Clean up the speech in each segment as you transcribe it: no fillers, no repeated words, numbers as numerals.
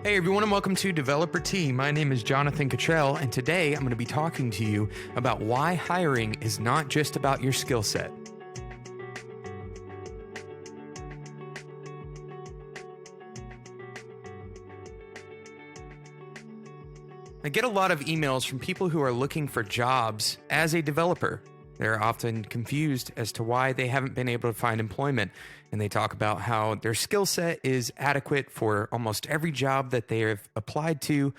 Hey everyone, and welcome to Developer Tea. My name is Jonathan Cottrell, and today I'm going to be talking to you about why hiring is not just about your skill set. I get a lot of emails from people who are looking for jobs as a developer. They're often confused as to why they haven't been able to find employment, and they talk about how their skill set is adequate for almost every job that they have applied to.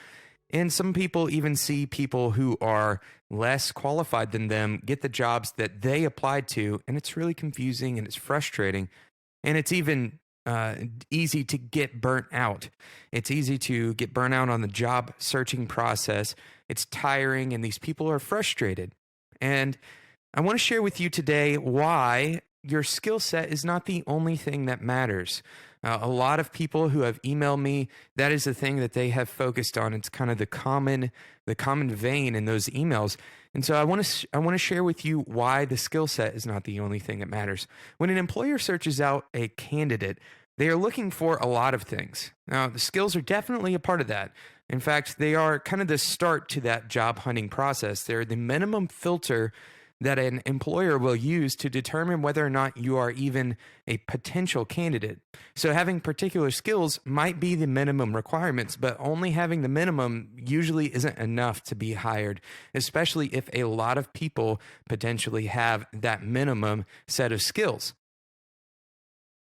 And some people even see people who are less qualified than them get the jobs that they applied to, and it's really confusing and it's frustrating. And it's even easy to get burnt out. It's easy to get burnt out on the job searching process. It's tiring, and these people are frustrated. And I want to share with you today why your skill set is not the only thing that matters. A lot of people who have emailed me, that is the thing that they have focused on. It's kind of the common vein in those emails. And so I want to share with you why the skill set is not the only thing that matters. When an employer searches out a candidate, they are looking for a lot of things. Now, the skills are definitely a part of that. In fact, they are kind of the start to that job hunting process. They're the minimum filter that an employer will use to determine whether or not you are even a potential candidate. So having particular skills might be the minimum requirements, but only having the minimum usually isn't enough to be hired, especially if a lot of people potentially have that minimum set of skills.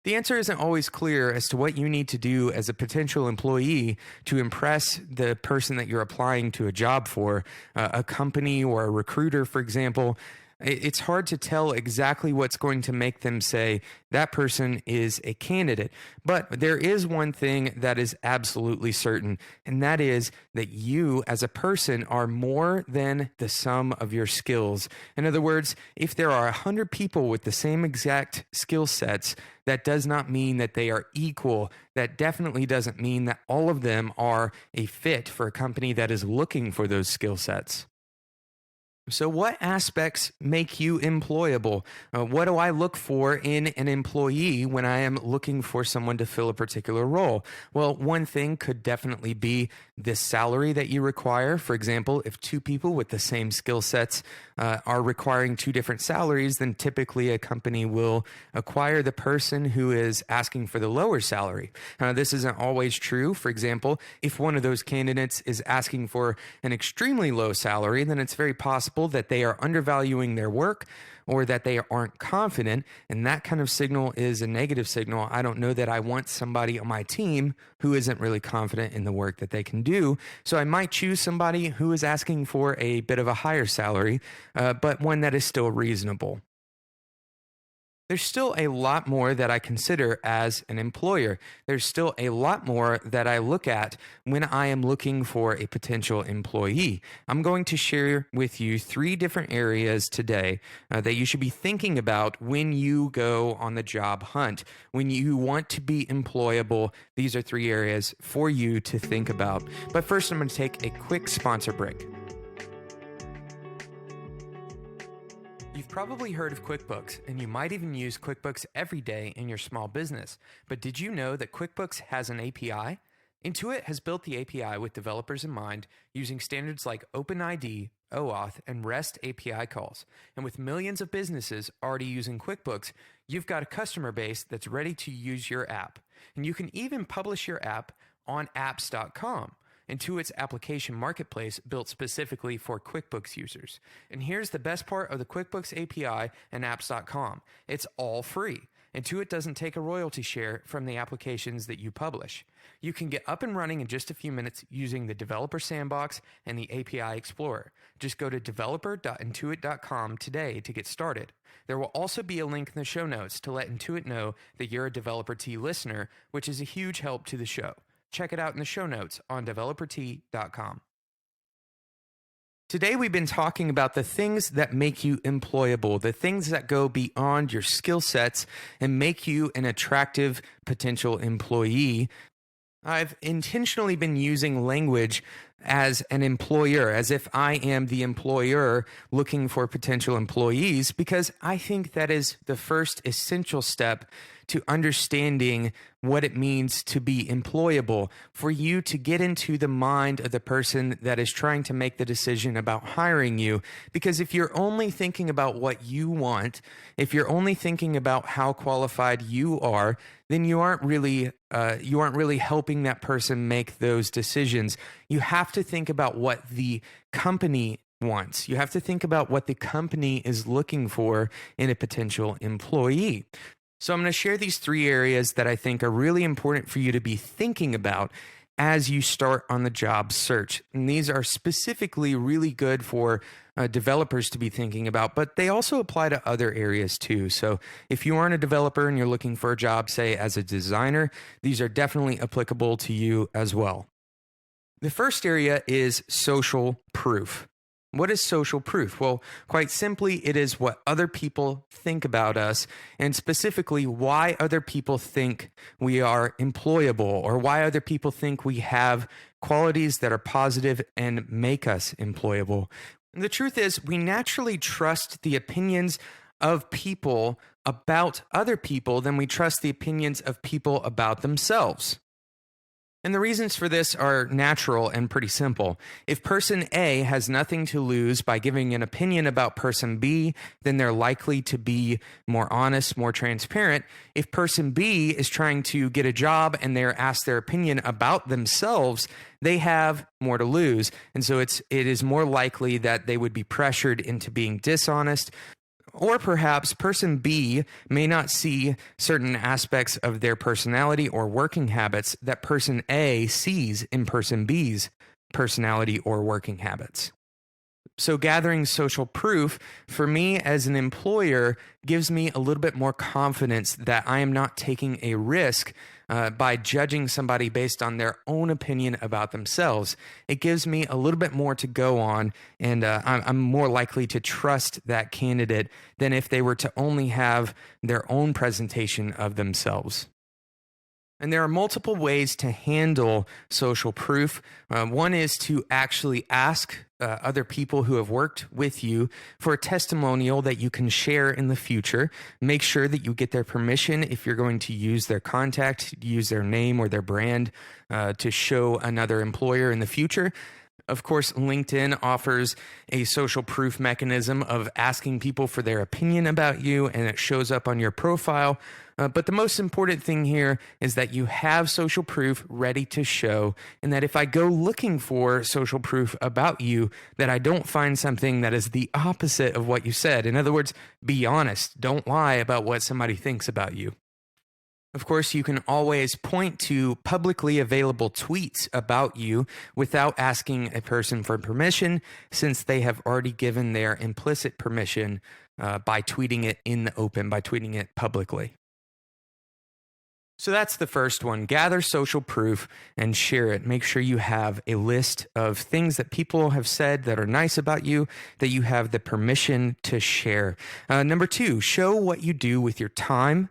The answer isn't always clear as to what you need to do as a potential employee to impress the person that you're applying to a job for, a company or a recruiter, for example. It's hard to tell exactly what's going to make them say that person is a candidate. But there is one thing that is absolutely certain, and that is that you as a person are more than the sum of your skills. In other words, if there are 100 people with the same exact skill sets, that does not mean that they are equal. That definitely doesn't mean that all of them are a fit for a company that is looking for those skill sets. So what aspects make you employable? What do I look for in an employee when I am looking for someone to fill a particular role? Well, one thing could definitely be the salary that you require. For example, if two people with the same skill sets are requiring two different salaries, then typically a company will acquire the person who is asking for the lower salary. This isn't always true. For example, if one of those candidates is asking for an extremely low salary, then it's very possible that they are undervaluing their work or that they aren't confident, and that kind of signal is a negative signal. I don't know that I want somebody on my team who isn't really confident in the work that they can do, so I might choose somebody who is asking for a bit of a higher salary, but one that is still reasonable. There's still a lot more that I consider as an employer. There's still a lot more that I look at when I am looking for a potential employee. I'm going to share with you 3 different areas today that you should be thinking about when you go on the job hunt. When you want to be employable, these are 3 areas for you to think about. But first, I'm going to take a quick sponsor break. You've probably heard of QuickBooks, and you might even use QuickBooks every day in your small business. But did you know that QuickBooks has an API? Intuit has built the API with developers in mind, using standards like OpenID, OAuth, and REST API calls. And with millions of businesses already using QuickBooks, you've got a customer base that's ready to use your app. And you can even publish your app on apps.com. Intuit's application marketplace built specifically for QuickBooks users. And here's the best part of the QuickBooks API and apps.com. It's all free. Intuit doesn't take a royalty share from the applications that you publish. You can get up and running in just a few minutes using the Developer Sandbox and the API Explorer. Just go to developer.intuit.com today to get started. There will also be a link in the show notes to let Intuit know that you're a Developer Tea listener, which is a huge help to the show. Check it out in the show notes on developertea.com. Today, we've been talking about the things that make you employable, the things that go beyond your skill sets and make you an attractive potential employee. I've intentionally been using language as an employer, as if I am the employer looking for potential employees, because I think that is the first essential step to understanding what it means to be employable, for you to get into the mind of the person that is trying to make the decision about hiring you. Because if you're only thinking about what you want, if you're only thinking about how qualified you are, then you aren't really helping that person make those decisions. You have to think about what the company wants. You have to think about what the company is looking for in a potential employee. So I'm going to share these 3 areas that I think are really important for you to be thinking about as you start on the job search. And these are specifically really good for developers to be thinking about, but they also apply to other areas too. So if you aren't a developer and you're looking for a job, say as a designer, these are definitely applicable to you as well. The first area is social proof. What is social proof? Well, quite simply, it is what other people think about us, and specifically why other people think we are employable, or why other people think we have qualities that are positive and make us employable. And the truth is, we naturally trust the opinions of people about other people than we trust the opinions of people about themselves. And the reasons for this are natural and pretty simple. If person A has nothing to lose by giving an opinion about person B, then they're likely to be more honest, more transparent. If person B is trying to get a job and they're asked their opinion about themselves, they have more to lose. And so it is more likely that they would be pressured into being dishonest. Or perhaps person B may not see certain aspects of their personality or working habits that person A sees in person B's personality or working habits. So gathering social proof for me as an employer gives me a little bit more confidence that I am not taking a risk by judging somebody based on their own opinion about themselves. It gives me a little bit more to go on, and I'm more likely to trust that candidate than if they were to only have their own presentation of themselves. And there are multiple ways to handle social proof. One is to actually ask other people who have worked with you for a testimonial that you can share in the future. Make sure that you get their permission if you're going to use their contact, use their name or their brand to show another employer in the future. Of course, LinkedIn offers a social proof mechanism of asking people for their opinion about you, and it shows up on your profile. But the most important thing here is that you have social proof ready to show, and that if I go looking for social proof about you, that I don't find something that is the opposite of what you said. In other words, be honest. Don't lie about what somebody thinks about you. Of course, you can always point to publicly available tweets about you without asking a person for permission, since they have already given their implicit permission by tweeting it in the open, by tweeting it publicly. So that's the first one. Gather social proof and share it. Make sure you have a list of things that people have said that are nice about you, that you have the permission to share. Number 2, show what you do with your time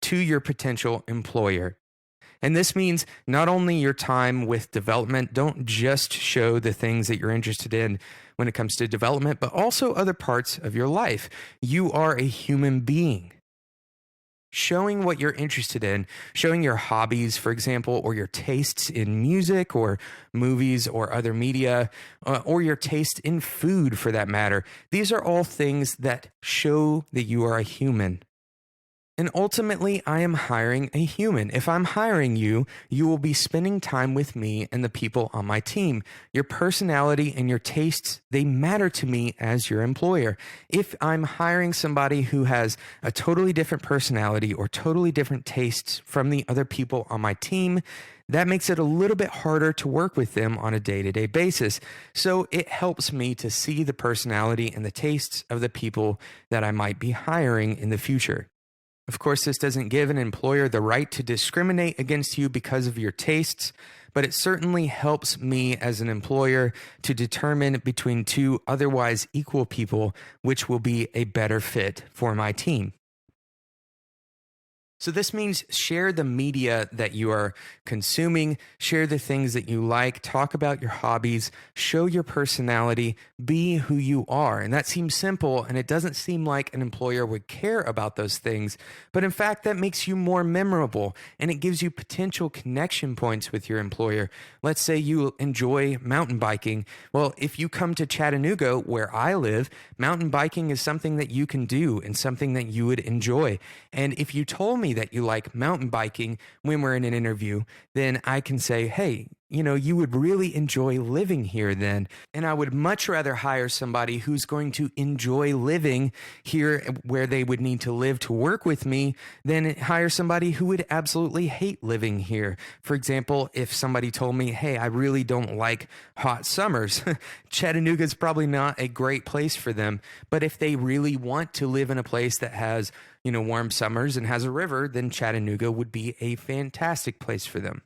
to your potential employer. And this means not only your time with development, don't just show the things that you're interested in when it comes to development, but also other parts of your life. You are a human being. Showing what you're interested in, showing your hobbies, for example, or your tastes in music or movies or other media, or your taste in food for that matter. These are all things that show that you are a human. And ultimately, I am hiring a human. If I'm hiring you, you will be spending time with me and the people on my team. Your personality and your tastes, they matter to me as your employer. If I'm hiring somebody who has a totally different personality or totally different tastes from the other people on my team, that makes it a little bit harder to work with them on a day-to-day basis. So it helps me to see the personality and the tastes of the people that I might be hiring in the future. Of course, this doesn't give an employer the right to discriminate against you because of your tastes, but it certainly helps me as an employer to determine between 2 otherwise equal people which will be a better fit for my team. So this means share the media that you are consuming, share the things that you like, talk about your hobbies, show your personality, be who you are. And that seems simple, and it doesn't seem like an employer would care about those things. But in fact, that makes you more memorable, and it gives you potential connection points with your employer. Let's say you enjoy mountain biking. Well, if you come to Chattanooga, where I live, mountain biking is something that you can do and something that you would enjoy. And if you told me that you like mountain biking when we're in an interview, then I can say, hey, you would really enjoy living here then. And I would much rather hire somebody who's going to enjoy living here where they would need to live to work with me than hire somebody who would absolutely hate living here. For example, if somebody told me, hey, I really don't like hot summers, Chattanooga is probably not a great place for them. But if they really want to live in a place that has warm summers and has a river, then Chattanooga would be a fantastic place for them.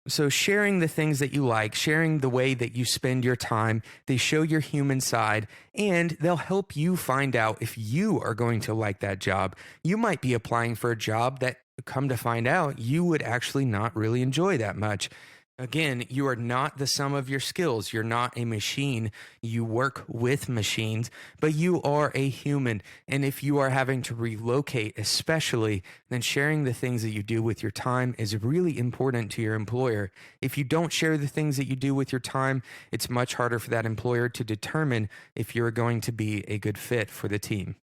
So sharing the things that you like, sharing the way that you spend your time, they show your human side, and they'll help you find out if you are going to like that job. You might be applying for a job that, come to find out, you would actually not really enjoy that much. Again, you are not the sum of your skills. You're not a machine. You work with machines, but you are a human. And if you are having to relocate, especially, then sharing the things that you do with your time is really important to your employer. If you don't share the things that you do with your time, it's much harder for that employer to determine if you're going to be a good fit for the team.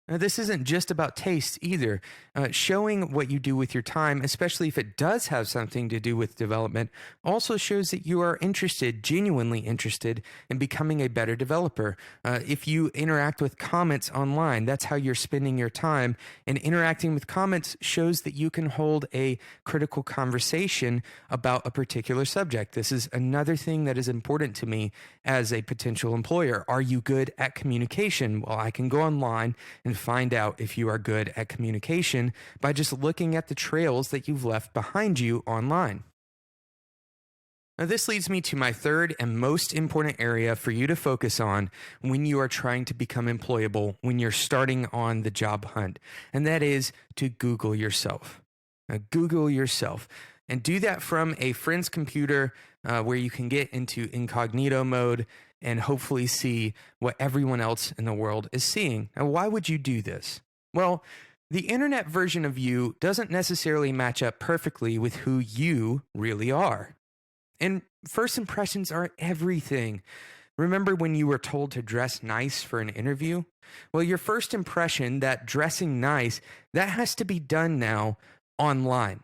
Now, this isn't just about taste either. Showing what you do with your time, especially if it does have something to do with development, also shows that you are interested, genuinely interested, in becoming a better developer. If you interact with comments online, that's how you're spending your time. And interacting with comments shows that you can hold a critical conversation about a particular subject. This is another thing that is important to me as a potential employer. Are you good at communication? Well, I can go online and find out if you are good at communication by just looking at the trails that you've left behind you online. Now, this leads me to my third and most important area for you to focus on when you are trying to become employable, when you're starting on the job hunt, and that is to Google yourself. Now, Google yourself. And do that from a friend's computer where you can get into incognito mode and hopefully see what everyone else in the world is seeing. Now, why would you do this? Well, the internet version of you doesn't necessarily match up perfectly with who you really are. And first impressions are everything. Remember when you were told to dress nice for an interview? Well, your first impression, that dressing nice, that has to be done now online.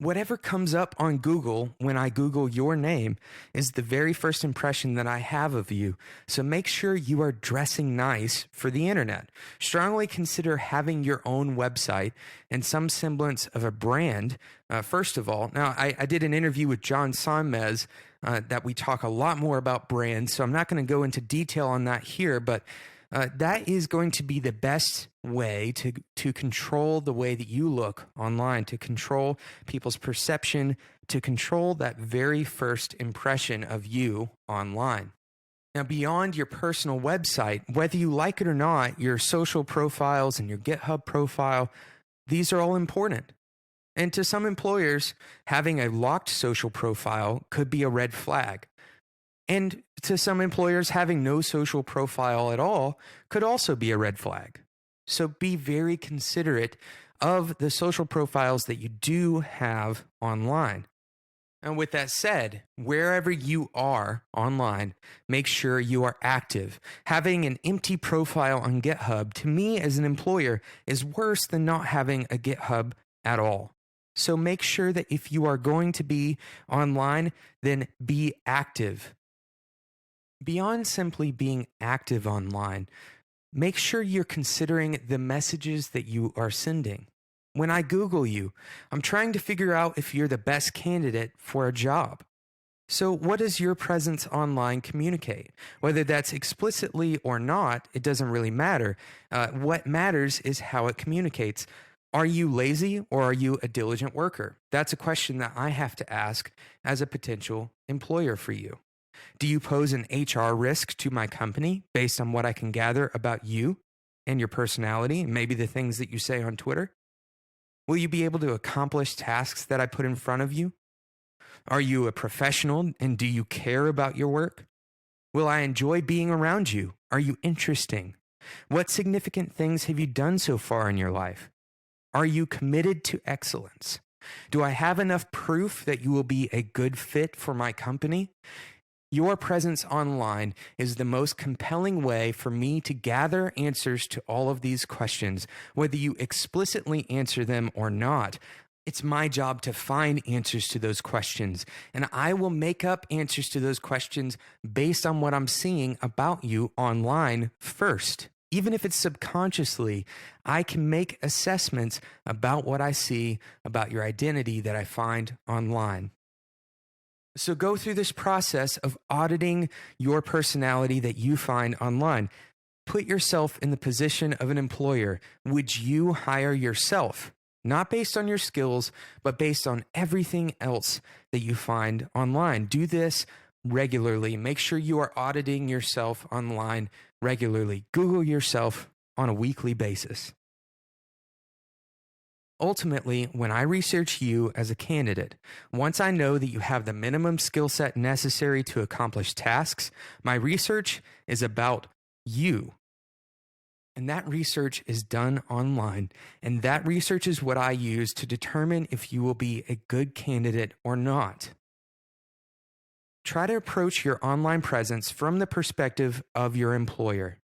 Whatever comes up on Google when I Google your name is the very first impression that I have of you. So make sure you are dressing nice for the internet. Strongly consider having your own website and some semblance of a brand, first of all. Now, I did an interview with John Sonmez that we talk a lot more about brands, so I'm not going to go into detail on that here, but that is going to be the best way to control the way that you look online, to control people's perception, to control that very first impression of you online. Now, beyond your personal website, whether you like it or not, your social profiles and your GitHub profile, these are all important. And to some employers, having a locked social profile could be a red flag. And to some employers, having no social profile at all could also be a red flag. So be very considerate of the social profiles that you do have online. And with that said, wherever you are online, make sure you are active. Having an empty profile on GitHub, to me as an employer, is worse than not having a GitHub at all. So make sure that if you are going to be online, then be active. Beyond simply being active online, make sure you're considering the messages that you are sending. When I Google you, I'm trying to figure out if you're the best candidate for a job. So what does your presence online communicate? Whether that's explicitly or not, it doesn't really matter. What matters is how it communicates. Are you lazy or are you a diligent worker? That's a question that I have to ask as a potential employer for you. Do you pose an HR risk to my company based on what I can gather about you? and your personality, and maybe the things that you say on Twitter? Will you be able to accomplish tasks that I put in front of you? Are you a professional and do you care about your work? Will I enjoy being around you? Are you interesting? What significant things have you done so far in your life? Are you committed to excellence? Do I have enough proof that you will be a good fit for my company? Your presence online is the most compelling way for me to gather answers to all of these questions, whether you explicitly answer them or not. It's my job to find answers to those questions, and I will make up answers to those questions based on what I'm seeing about you online first. Even if it's subconsciously, I can make assessments about what I see about your identity that I find online. So go through this process of auditing your personality that you find online. Put yourself in the position of an employer. Would you hire yourself? Not based on your skills, but based on everything else that you find online. Do this regularly. Make sure you are auditing yourself online regularly. Google yourself on a weekly basis. Ultimately, when I research you as a candidate, once I know that you have the minimum skill set necessary to accomplish tasks, my research is about you. And that research is done online. And that research is what I use to determine if you will be a good candidate or not. Try to approach your online presence from the perspective of your employer.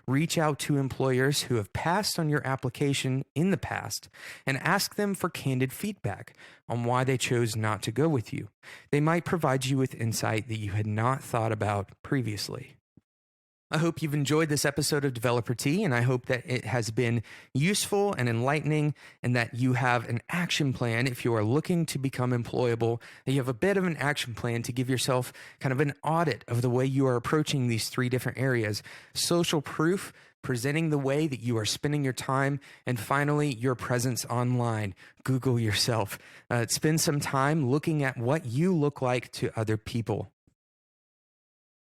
Reach out to employers who have passed on your application in the past and ask them for candid feedback on why they chose not to go with you. They might provide you with insight that you had not thought about previously. I hope you've enjoyed this episode of Developer Tea, and I hope that it has been useful and enlightening, and that you have an action plan if you are looking to become employable, that you have a bit of an action plan to give yourself kind of an audit of the way you are approaching these three different areas: social proof, presenting the way that you are spending your time, and finally, your presence online. Google yourself. Spend some time looking at what you look like to other people.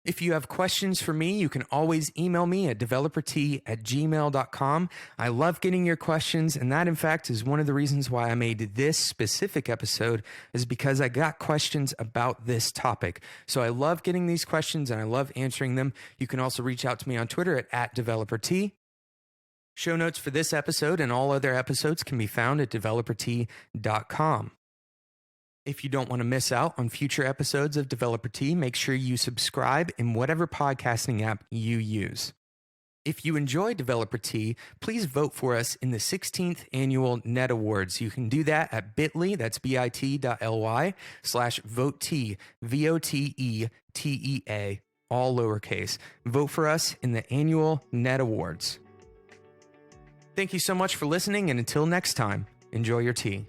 If you have questions for me, you can always email me at developertea@gmail.com. I love getting your questions, and that, in fact, is one of the reasons why I made this specific episode, is because I got questions about this topic. So I love getting these questions, and I love answering them. You can also reach out to me on Twitter at @developertea. Show notes for this episode and all other episodes can be found at developertea.com. If you don't want to miss out on future episodes of Developer Tea, make sure you subscribe in whatever podcasting app you use. If you enjoy Developer Tea, please vote for us in the 16th Annual Net Awards. You can do that at bit.ly, that's bit.ly/votea, VOTETEA, all lowercase. Vote for us in the Annual Net Awards. Thank you so much for listening, and until next time, enjoy your tea.